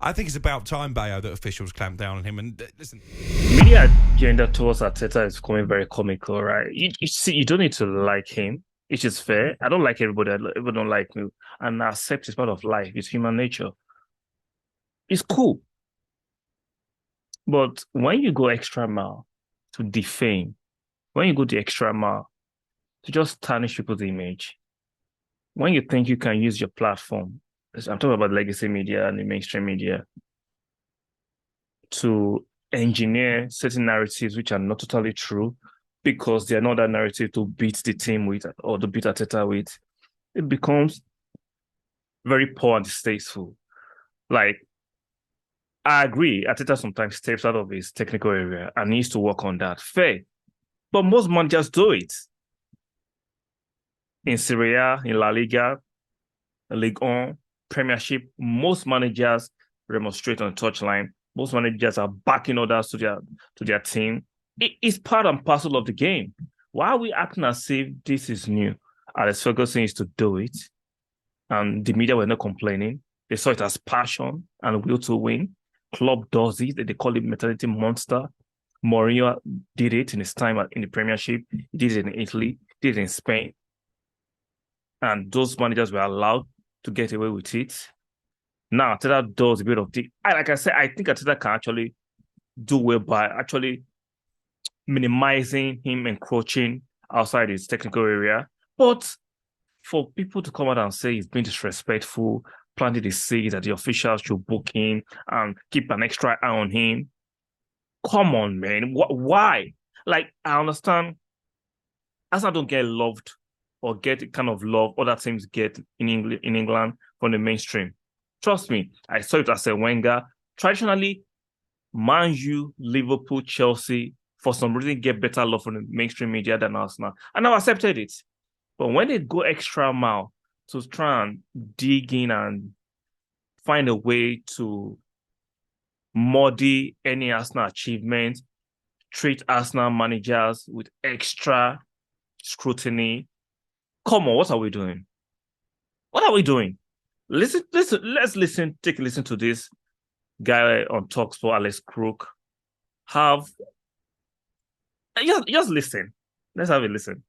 I think it's about time, Bayo, that officials clamp down on him. And listen, Media agenda towards Arteta is becoming very comical, right? You see, you don't need to like him, which is fair. I don't like everybody. Everyone don't like me, and I accept it's part of life. It's human nature. It's cool, but when you go extra mile to defame, when you go the extra mile to just tarnish people's image, when you think you can use your platform, I'm talking about legacy media and the mainstream media, to engineer certain narratives which are not totally true because they're not that narrative to beat the team with or to beat Ateta with, it becomes very poor and distasteful. Like, I agree, Ateta sometimes steps out of his technical area and needs to work on that. Fair. But most managers do it. In Serie A, in La Liga, Ligue 1, Premiership, most managers demonstrate on the touchline. Most managers are backing others to their team. It's part and parcel of the game. Why are we acting as if this is new? Alex Ferguson used to do it, and the media were not complaining. They saw it as passion and will to win. Club does it. They call it mentality monster. Mourinho did it in his time in the Premiership. He did it in Italy. Did it in Spain. And those managers were allowed to get away with it. Now, Arteta does a bit of the. Like I said, I think Arteta can actually do well by actually minimizing him encroaching outside his technical area. But for people to come out and say he's been disrespectful, planted the seed that the officials should book him and keep an extra eye on him, come on, man. Why? Like, I understand Arsenal don't get loved or get the kind of love other teams get in England from the mainstream. Trust me, I saw it as a Wenger. Traditionally, Man U, Liverpool, Chelsea, for some reason, get better love from the mainstream media than Arsenal. And I've accepted it. But when they go extra mile to try and dig in and find a way to muddy any Arsenal achievement, treat Arsenal managers with extra scrutiny, come on, what are we doing? What are we doing? Let's listen, take a listen to this guy on TalkSPORT, Alex Crook. Just listen. Let's have a listen.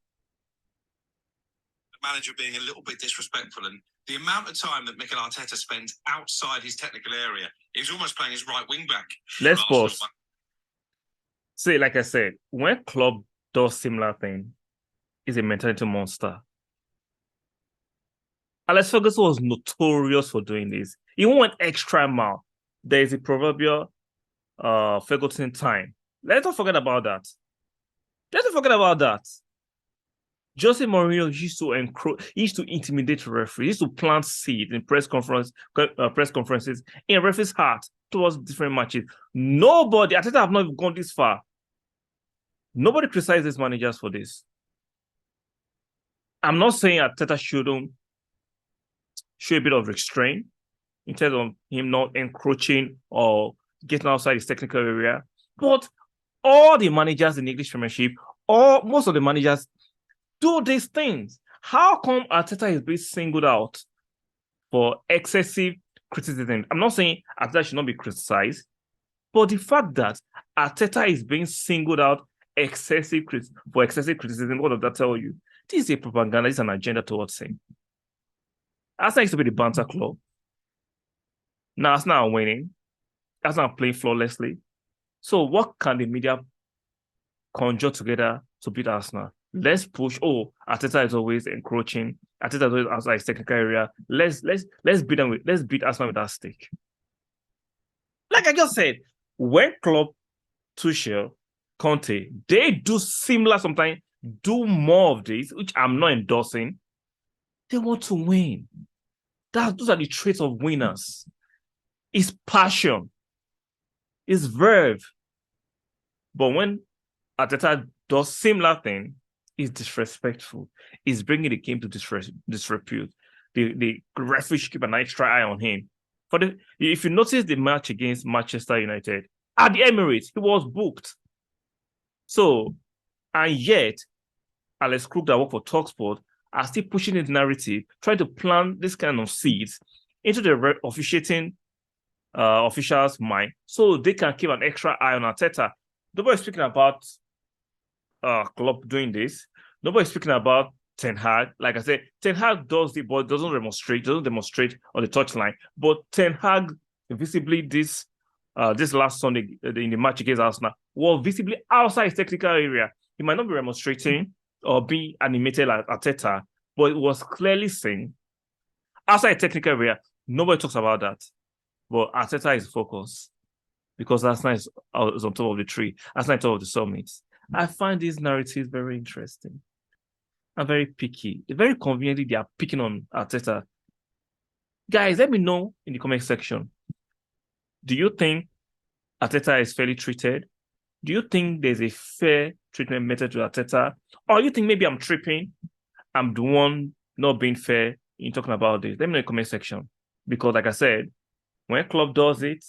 Manager being a little bit disrespectful, and the amount of time that Mikel Arteta spends outside his technical area, he was almost playing his right wing back. Let's pause. See, like I said, when Klopp does similar thing, he's a mentality monster. Alex Ferguson was notorious for doing this. He went extra mile. There is a proverbial Ferguson time. Let's not forget about that. Jose Mourinho used to intimidate referees, used to plant seed in press conferences in referees' heart towards different matches. Nobody, Arteta have not even gone this far. Nobody criticizes managers for this. I'm not saying Arteta shouldn't show a bit of restraint in terms of him not encroaching or getting outside his technical area. But all the managers in the English Premiership, or most of the managers, do these things. How come Arteta is being singled out for excessive criticism? I'm not saying Arteta should not be criticized, but the fact that Arteta is being singled out for excessive criticism, what does that tell you? This is a propaganda, this is an agenda towards him. Arsenal used to be the banter club. Now Arsenal are winning. Arsenal are playing flawlessly. So what can the media conjure together to beat Arsenal? Let's push. Oh, Arteta is always encroaching. Arteta is always outside his technical area. Let's beat Arsenal with that stick. Like I just said, when Klopp, Tuchel, Conte, they do similar sometimes, do more of this, which I'm not endorsing. They want to win. Those are the traits of winners. It's passion. It's verve. But when Arteta does similar thing, it's disrespectful. It's bringing the game to disrepute. The referee should keep an extra eye on him. If you notice the match against Manchester United, at the Emirates, he was booked. So, and yet, Alex Crook that worked for TalkSport are still pushing the narrative, trying to plant this kind of seeds into the officiating officials' mind, so they can keep an extra eye on Arteta. Nobody's speaking about Klopp doing this. Nobody's speaking about Ten Hag. Like I said, Ten Hag does it, but doesn't demonstrate on the touchline. But Ten Hag visibly this last Sunday in the match against Arsenal was visibly outside his technical area. He might not be demonstrating or be animated like Arteta, but it was clearly seen outside technical area. Nobody talks about that. But Arteta is focused because Arsenal is on top of the tree. Arsenal is on top of the summit. I find these narratives very interesting and very picky. Very conveniently, they are picking on Arteta. Guys, let me know in the comment section. Do you think Arteta is fairly treated? Do you think there's a fair treatment method to Arteta? Or you think maybe I'm tripping? I'm the one not being fair in talking about this? Let me know in the comment section. Because like I said, when Klopp does it,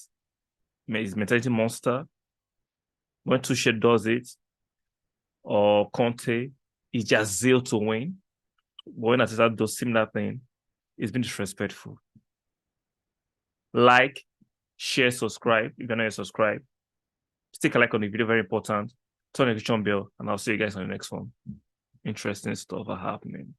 he's mentality monster. When Tuchel does it, or Conte, it's just zeal to win. But when Arteta does similar thing, it's been disrespectful. Like, share, subscribe. If you're not yet subscribed, stick a like on the video, very important. Turn on the notification bell, and I'll see you guys on the next one. Interesting stuff are happening.